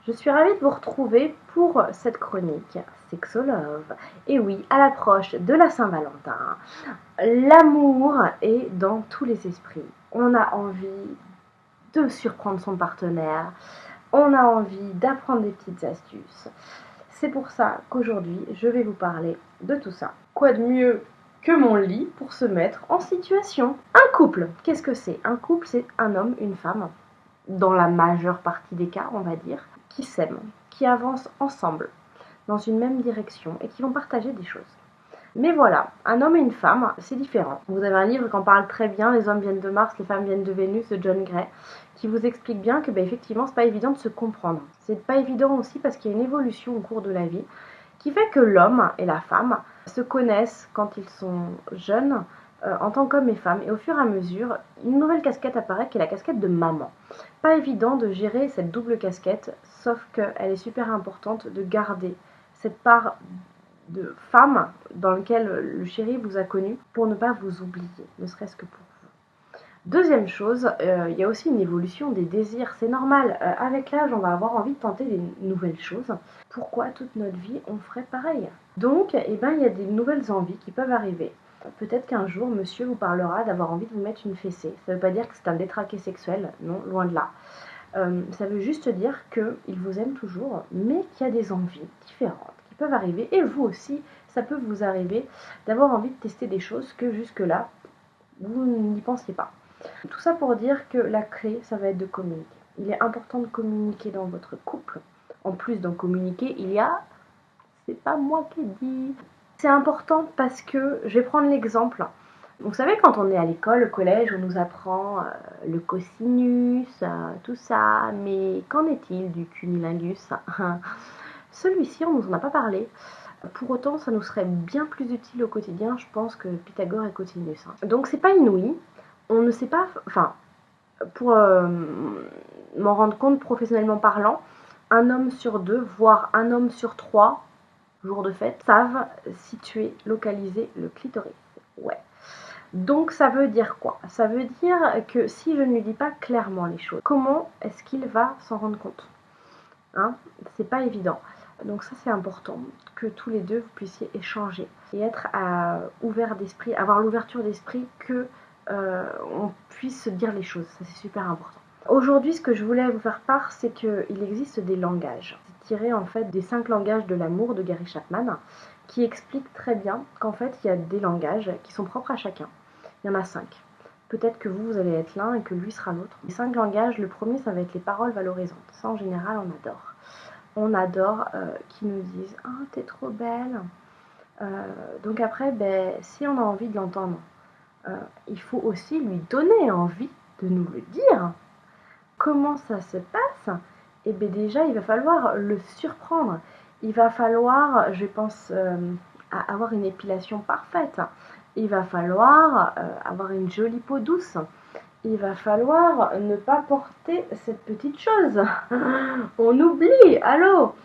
Je suis ravie de vous retrouver pour cette chronique Sexolove. Et oui, à l'approche de la Saint-Valentin, l'amour est dans tous les esprits. On a envie de surprendre son partenaire, on a envie d'apprendre des petites astuces. C'est pour ça qu'aujourd'hui, je vais vous parler de tout ça. Quoi de mieux que mon lit pour se mettre en situation? Un couple, qu'est-ce que c'est? Un couple, c'est un homme, une femme, dans la majeure partie des cas, on va dire, qui s'aiment, qui avancent ensemble dans une même direction et qui vont partager des choses. Mais voilà, un homme et une femme, c'est différent. Vous avez un livre qui en parle très bien, Les hommes viennent de Mars, les femmes viennent de Vénus, de John Gray, qui vous explique bien que effectivement, c'est pas évident de se comprendre. C'est pas évident aussi parce qu'il y a une évolution au cours de la vie qui fait que l'homme et la femme se connaissent quand ils sont jeunes, en tant qu'homme et femme, et au fur et à mesure, une nouvelle casquette apparaît qui est la casquette de maman. Pas évident de gérer cette double casquette, sauf qu'elle est super importante de garder cette part de femme dans laquelle le chéri vous a connu pour ne pas vous oublier, ne serait-ce que pour vous. Deuxième chose, il y a aussi une évolution des désirs, c'est normal, avec l'âge on va avoir envie de tenter des nouvelles choses. Pourquoi toute notre vie on ferait pareil? Donc il y a des nouvelles envies qui peuvent arriver. Peut-être qu'un jour, monsieur vous parlera d'avoir envie de vous mettre une fessée. Ça ne veut pas dire que c'est un détraqué sexuel, non, loin de là. Ça veut juste dire qu'il vous aime toujours, mais qu'il y a des envies différentes qui peuvent arriver. Et vous aussi, ça peut vous arriver d'avoir envie de tester des choses que jusque-là, vous n'y pensiez pas. Tout ça pour dire que la clé, ça va être de communiquer. Il est important de communiquer dans votre couple. En plus d'en communiquer, il y a... C'est pas moi qui dis. C'est important parce que, je vais prendre l'exemple. Vous savez, quand on est à l'école, au collège, on nous apprend le cosinus, tout ça, mais qu'en est-il du cunilingus? Celui-ci, on ne nous en a pas parlé. Pour autant, ça nous serait bien plus utile au quotidien, je pense, que Pythagore et cosinus. Donc, c'est pas inouï. On ne sait pas, enfin, pour m'en rendre compte professionnellement parlant, un homme sur deux, voire un homme sur trois, jours de fête, savent situer, localiser le clitoris. Ouais. Donc ça veut dire quoi? Ça veut dire que si je ne lui dis pas clairement les choses, comment est-ce qu'il va s'en rendre compte? Hein? C'est pas évident. Donc ça c'est important que tous les deux vous puissiez échanger et être ouvert d'esprit, avoir l'ouverture d'esprit que on puisse se dire les choses. Ça c'est super important. Aujourd'hui, ce que je voulais vous faire part, c'est qu'il existe des langages. C'est tiré en fait des 5 langages de l'amour de Gary Chapman, qui explique très bien qu'en fait, il y a des langages qui sont propres à chacun. Il y en a 5. Peut-être que vous allez être l'un et que lui sera l'autre. Les 5 langages, le premier, ça va être les paroles valorisantes. Ça, en général, on adore. On adore qu'ils nous disent « Ah, t'es trop belle ». Donc après, si on a envie de l'entendre, il faut aussi lui donner envie de nous le dire. Comment ça se passe? Eh bien déjà, il va falloir le surprendre. Il va falloir, je pense, avoir une épilation parfaite. Il va falloir avoir une jolie peau douce. Il va falloir ne pas porter cette petite chose. On oublie, allô?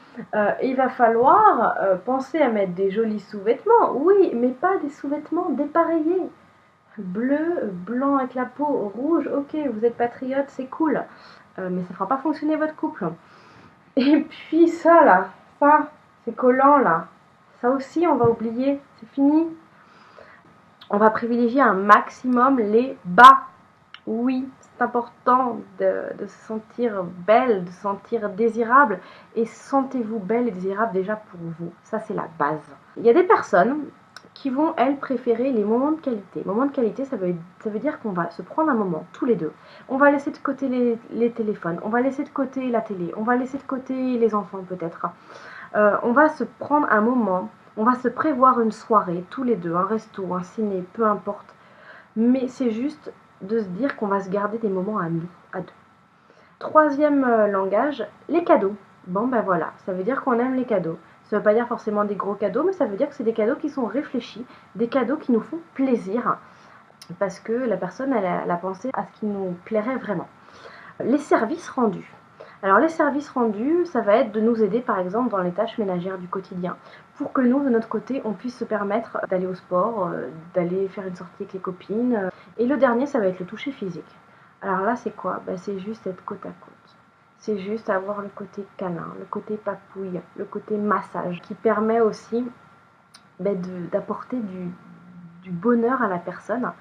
Il va falloir penser à mettre des jolis sous-vêtements. Oui, mais pas des sous-vêtements dépareillés. Bleu, blanc avec la peau, rouge, ok, vous êtes patriote, c'est cool. Mais ça fera pas fonctionner votre couple. Et puis ça là, ça, ces collants là, ça aussi on va oublier, c'est fini. On va privilégier un maximum les bas. Oui, c'est important de se sentir belle, de se sentir désirable. Et sentez-vous belle et désirable déjà pour vous. Ça c'est la base. Il y a des personnes qui vont, elles, préférer les moments de qualité. Moments de qualité, ça veut dire qu'on va se prendre un moment, tous les deux. On va laisser de côté les téléphones, on va laisser de côté la télé, on va laisser de côté les enfants peut-être. On va se prendre un moment, on va se prévoir une soirée, tous les deux, un resto, un ciné, peu importe. Mais c'est juste de se dire qu'on va se garder des moments à nous, à deux. Troisième langage, les cadeaux. Bon voilà, ça veut dire qu'on aime les cadeaux. Ça ne veut pas dire forcément des gros cadeaux, mais ça veut dire que c'est des cadeaux qui sont réfléchis, des cadeaux qui nous font plaisir, parce que la personne elle a pensé à ce qui nous plairait vraiment. Les services rendus. Alors les services rendus, ça va être de nous aider par exemple dans les tâches ménagères du quotidien, pour que nous, de notre côté, on puisse se permettre d'aller au sport, d'aller faire une sortie avec les copines. Et le dernier, ça va être le toucher physique. Alors là, c'est quoi? C'est juste être côte à côte. c'est juste avoir le côté câlin, le côté papouille, le côté massage, qui permet aussi d'apporter du bonheur à la personne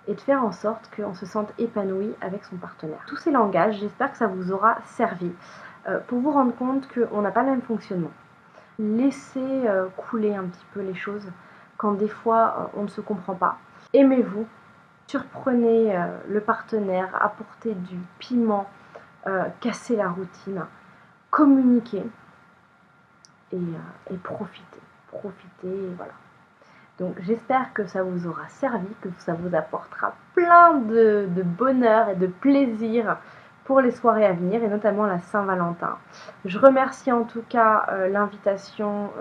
et de faire en sorte qu'on se sente épanoui avec son partenaire. Tous ces langages, j'espère que ça vous aura servi pour vous rendre compte qu'on n'a pas le même fonctionnement. Laissez couler un petit peu les choses quand des fois on ne se comprend pas. Aimez-vous, surprenez le partenaire, apportez du piment, cassez la routine, communiquez et profitez. Profitez, voilà. Donc j'espère que ça vous aura servi, que ça vous apportera plein de bonheur et de plaisir pour les soirées à venir et notamment la Saint-Valentin. Je remercie en tout cas l'invitation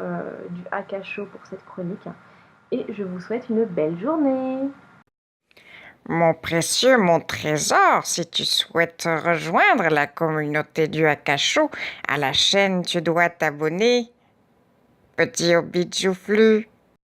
du Akasho pour cette chronique et je vous souhaite une belle journée. Mon précieux, mon trésor, si tu souhaites rejoindre la communauté du Akasho, à la chaîne tu dois t'abonner. Petit hobbit joufflu.